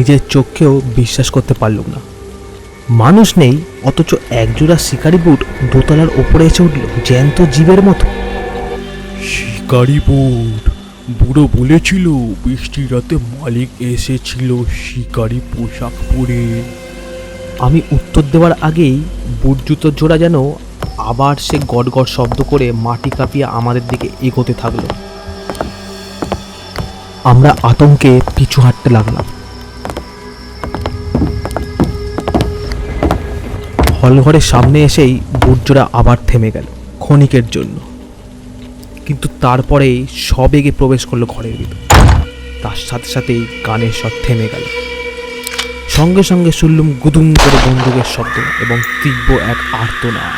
নিজের চোখকেও বিশ্বাস করতে পারলুম না। মানুষ নেই, অথচ একজোড়া শিকারি বুট দোতলার ওপরে এসে উঠল জ্যান্ত জীবের মতো। শিকারি বুট? বুড়ো বলেছিল বৃষ্টির রাতে মালিক এসেছিল শিকারি পোশাক পরে। আমি উত্তর দেওয়ার আগেই বুট জুতোর জোড়া যেন আবার সে গড়গড় শব্দ করে মাটি কাঁপিয়ে আমাদের দিকে এগোতে থাকলো। আমরা আতঙ্কে পিছু হাঁটতে লাগলাম। হলঘরের সামনে এসেই বুট জোড়া আবার থেমে গেল ক্ষণিকের জন্য, কিন্তু তারপরেই সবেগে প্রবেশ করলো ঘরের ভিতর। তার সাথে সাথেই গানের স্বর থেমে গেল। সঙ্গে সঙ্গে শুনলুম গুদুম করে বন্দুকের শব্দ এবং তীব্র এক আর্তনাদ।